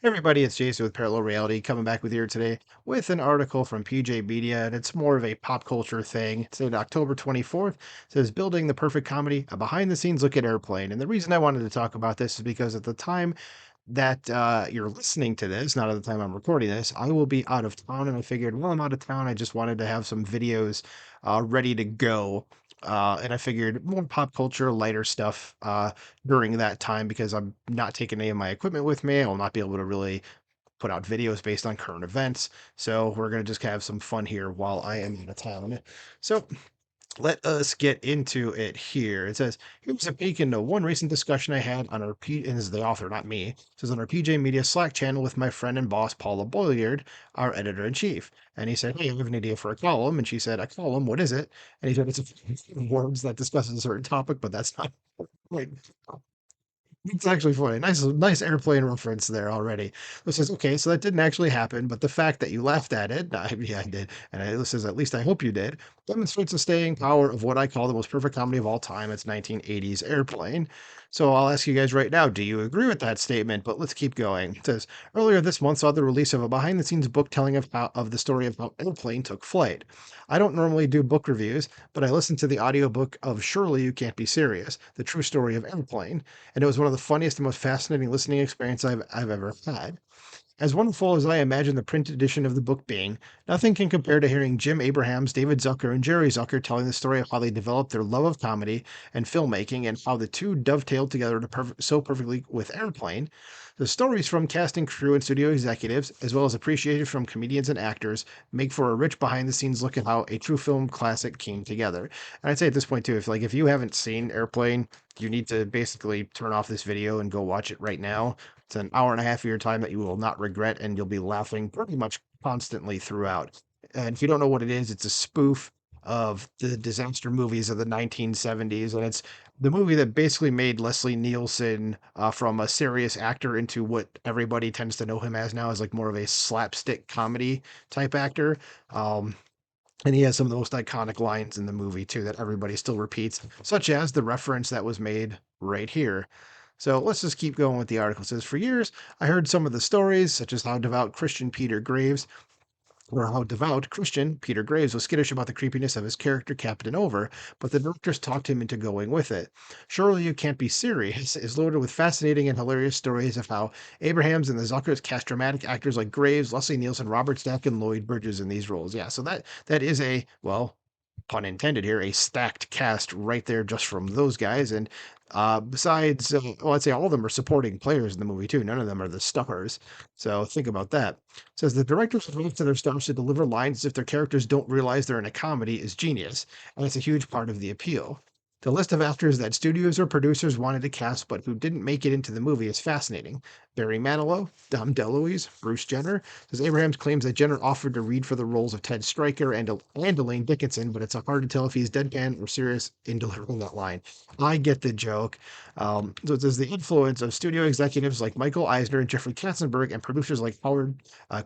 Hey everybody, it's Jason with Parallel Reality coming back with you today with an article from PJ Media, and it's more of a pop culture thing. It's dated October 24th. It says Building the Perfect Comedy, a behind the scenes look at Airplane. And the reason I wanted to talk about this is because at the time that you're listening to this, not at the time I'm recording this, I will be out of town. And I figured, well, I'm out of town. I just wanted to have some videos ready to go. And I figured more pop culture, lighter stuff during that time because I'm not taking any of my equipment with me. I will not be able to really put out videos based on current events. So we're going to just have some fun here while I am out of town. So let us get into it here. It says, here's a peek into one recent discussion I had on our and this is the author, not me. It says on our PJ Media Slack channel with my friend and boss Paula Boyard, our editor in chief. And he said, hey, I have an idea for a column. And she said, a column, what is it? And he said, it's a words that discusses a certain topic, but that's not right. It's actually funny. Nice airplane reference there already. It says, okay, so that didn't actually happen, but the fact that you laughed at it, yeah, I did, and it says, at least I hope you did, demonstrates the staying power of what I call the most perfect comedy of all time. It's 1980s Airplane. So I'll ask you guys right now, do you agree with that statement? But let's keep going. It says, earlier this month saw the release of a behind-the-scenes book telling of the story of how Airplane took flight. I don't normally do book reviews, but I listened to the audiobook of Surely You Can't Be Serious, the true story of Airplane, and it was one of the funniest and most fascinating listening experience I've ever had. As wonderful as I imagine the print edition of the book being, nothing can compare to hearing Jim Abrahams, David Zucker, and Jerry Zucker telling the story of how they developed their love of comedy and filmmaking and how the two dovetailed together so perfectly with Airplane. The stories from casting crew and studio executives, as well as appreciation from comedians and actors, make for a rich behind-the-scenes look at how a true film classic came together. And I'd say at this point too, if you haven't seen Airplane, you need to basically turn off this video and go watch it right now. It's an hour and a half of your time that you will not regret, and you'll be laughing pretty much constantly throughout. And if you don't know what it is, it's a spoof of the disaster movies of the 1970s, and it's the movie that basically made Leslie Nielsen from a serious actor into what everybody tends to know him as now, as like more of a slapstick comedy type actor. Um, and he has some of the most iconic lines in the movie too that everybody still repeats, such as the reference that was made right here. So let's just keep going with the article. It says, for years, I heard some of the stories, such as how devout Christian Peter Graves or how devout Christian Peter Graves was skittish about the creepiness of his character Captain Over, but the directors talked him into going with it. Surely You Can't Be Serious is loaded with fascinating and hilarious stories of how Abrahams and the Zuckers cast dramatic actors like Graves, Leslie Nielsen, Robert Stack, and Lloyd Bridges in these roles. Yeah, so that is a, well, pun intended here, a stacked cast right there just from those guys. And besides, well, I'd say all of them are supporting players in the movie too. None of them are the stars. So think about that. It says the directors wait to their stars to deliver lines as if their characters don't realize they're in a comedy is genius, and it's a huge part of the appeal. The list of actors that studios or producers wanted to cast but who didn't make it into the movie is fascinating. Barry Manilow, Dom DeLuise, Bruce Jenner. Says Abrahams claims that Jenner offered to read for the roles of Ted Stryker and Elaine Dickinson, but it's hard to tell if he's deadpan or serious in delivering that line. I get the joke. So it says the influence of studio executives like Michael Eisner and Jeffrey Katzenberg and producers like Howard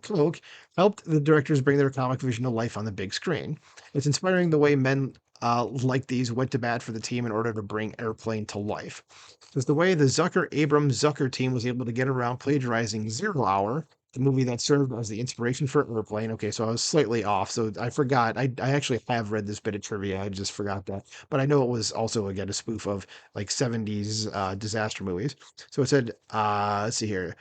Koch helped the directors bring their comic vision to life on the big screen. It's inspiring the way men like these went to bat for the team in order to bring Airplane to life. Because the way the Zucker Abrams Zucker team was able to get around plagiarizing Zero Hour, the movie that served as the inspiration for Airplane. Okay, so I was slightly off. So I forgot. I actually have read this bit of trivia. I just forgot that. But I know it was also, again, a spoof of like 70s disaster movies. So it said, let's see here,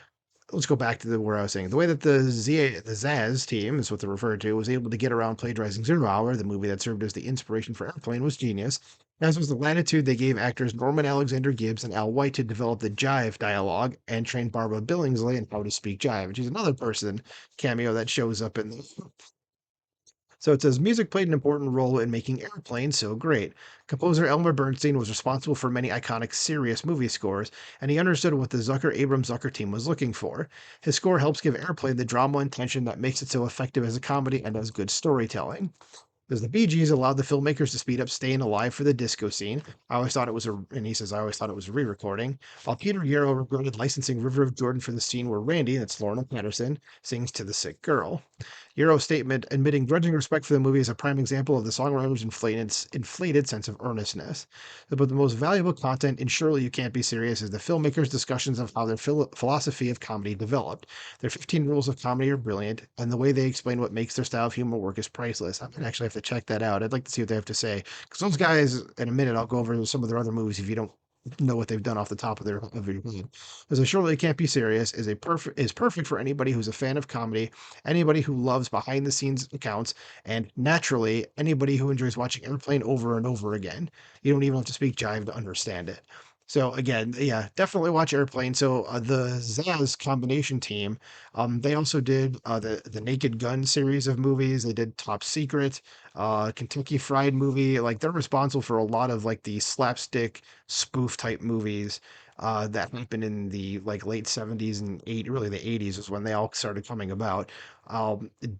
let's go back to where I was saying the way that the Zaz team is what they're referred to was able to get around plagiarizing Zero Hour, the movie that served as the inspiration for Airplane, was genius. As was the latitude they gave actors Norman Alexander Gibbs and Al White to develop the jive dialogue and train Barbara Billingsley in how to speak jive, which is another person cameo that shows up in the. So it says music played an important role in making Airplane so great. Composer Elmer Bernstein was responsible for many iconic serious movie scores, and he understood what the Zucker Abrams Zucker team was looking for. His score helps give Airplane the drama and tension that makes it so effective as a comedy and as good storytelling. Because the Bee Gees allowed the filmmakers to speed up Staying Alive for the disco scene. I always thought it was and he says, I always thought it was a re-recording. While Peter Yarrow regretted licensing River of Jordan for the scene where Randy, that's Lorna Patterson, sings to the sick girl. Euro's statement admitting grudging respect for the movie is a prime example of the songwriter's inflated sense of earnestness. But the most valuable content in Surely You Can't Be Serious is the filmmakers' discussions of how their philosophy of comedy developed. Their 15 rules of comedy are brilliant, and the way they explain what makes their style of humor work is priceless. I might actually have to check that out. I'd like to see what they have to say. Because those guys, in a minute, I'll go over some of their other movies if you don't know what they've done off the top of your head. As a Surely You Can't Be Serious is perfect for anybody who's a fan of comedy, anybody who loves behind the scenes accounts, and naturally, anybody who enjoys watching Airplane over and over again. You don't even have to speak jive to understand it. So again, yeah, definitely watch Airplane. So the Zaz combination team, they also did the Naked Gun series of movies. They did Top Secret, Kentucky Fried Movie. Like they're responsible for a lot of like the slapstick spoof type movies that happened in the like late 70s and really the 80s is when they all started coming about.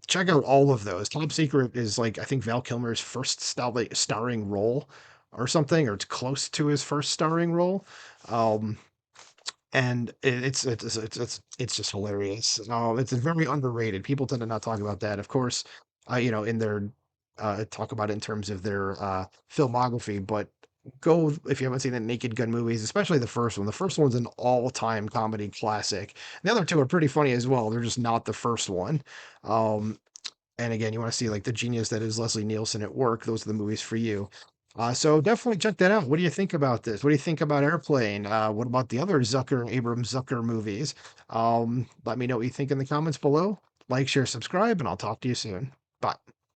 Check out all of those. Top Secret is like I think Val Kilmer's first starring role or something, or it's close to his first starring role. Um, and it's just hilarious. It's very underrated. People tend to not talk about that. Of course, in their talk about it in terms of their filmography, but go if you haven't seen the Naked Gun movies, especially the first one. The first one's an all-time comedy classic. The other two are pretty funny as well. They're just not the first one. Um, and again, you want to see like the genius that is Leslie Nielsen at work. Those are the movies for you. So definitely check that out. What do you think about this? What do you think about Airplane? What about the other Abrams Zucker movies? Let me know what you think in the comments below. Like, share, subscribe, and I'll talk to you soon. Bye.